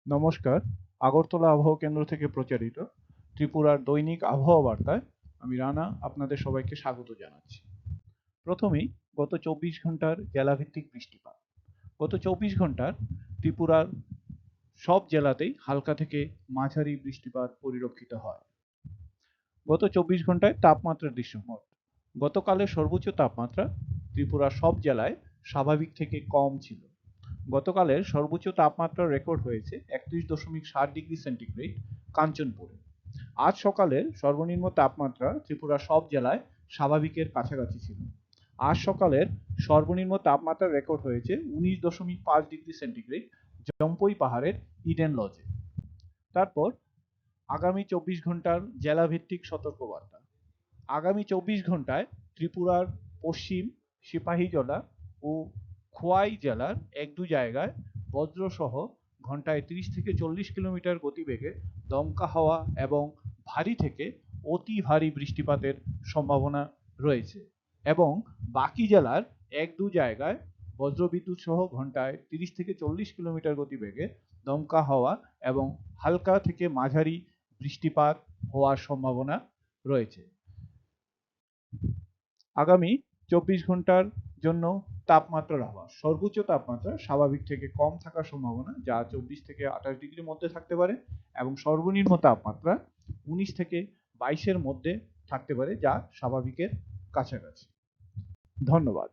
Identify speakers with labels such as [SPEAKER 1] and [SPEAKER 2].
[SPEAKER 1] নমস্কার, আগরতলা আবহাওয়া কেন্দ্র থেকে প্রচারিত ত্রিপুরার দৈনিক আবহাওয়া বার্তায় আমি রানা আপনাদের সবাইকে স্বাগত জানাচ্ছি। প্রথমেই গত ২৪ ঘন্টার জেলাভিত্তিক বৃষ্টিপাত। গত ২৪ ঘন্টার ত্রিপুরার সব জেলাতেই হালকা থেকে মাঝারি বৃষ্টিপাত পরিলক্ষিত হয়। গত ২৪ ঘন্টায় তাপমাত্রার দৃশ্যপট। গতকালের সর্বোচ্চ তাপমাত্রা ত্রিপুরার সব জেলায় স্বাভাবিক থেকে কম ছিল। গতকালের সর্বোচ্চ তাপমাত্রা রেকর্ড হয়েছে ৩১.৭ ডিগ্রি সেন্টিগ্রেড কাঞ্চনপুরে। আজ সকালের সর্বনিম্ন তাপমাত্রা ত্রিপুরার সব জেলায় স্বাভাবিকের কাছাকাছি ছিল। আজ সকালের সর্বনিম্ন তাপমাত্রা রেকর্ড হয়েছে ১৯.৫ ডিগ্রি সেন্টিগ্রেড জম্পই পাহাড়ের ইডেন লজে। তারপর আগামী ২৪ ঘন্টার জেলাভিত্তিক সতর্কবার্তা। আগামী ২৪ ঘন্টায় ত্রিপুরার পশ্চিম সিপাহীজলা ও খোয়াই জেলার এক দু জায়গায় বজ্রসহ ঘন্টায় ৩০ থেকে ৪০ কিলোমিটার গতিবেগে দমকা হাওয়া এবং ভারী থেকে অতি ভারী বৃষ্টিপাতের সম্ভাবনা রয়েছে এবং বাকি জেলার এক দু জায়গায় বজ্রবিদ্যুৎ সহ ঘন্টায় ৩০ থেকে ৪০ কিলোমিটার গতিবেগে দমকা হাওয়া এবং হালকা থেকে মাঝারি বৃষ্টিপাত হওয়ার সম্ভাবনা রয়েছে। আগামী ২৪ ঘন্টার জন্য তাপমাত্রার আভাস। সর্বোচ্চ তাপমাত্রা স্বাভাবিক থেকে কম থাকার সম্ভাবনা, যা ২৪ থেকে ২৮ ডিগ্রির মধ্যে থাকতে পারে, এবং সর্বনিম্ন তাপমাত্রা ১৯ থেকে ২২-এর মধ্যে থাকতে পারে, যা স্বাভাবিকের কাছাকাছি। ধন্যবাদ।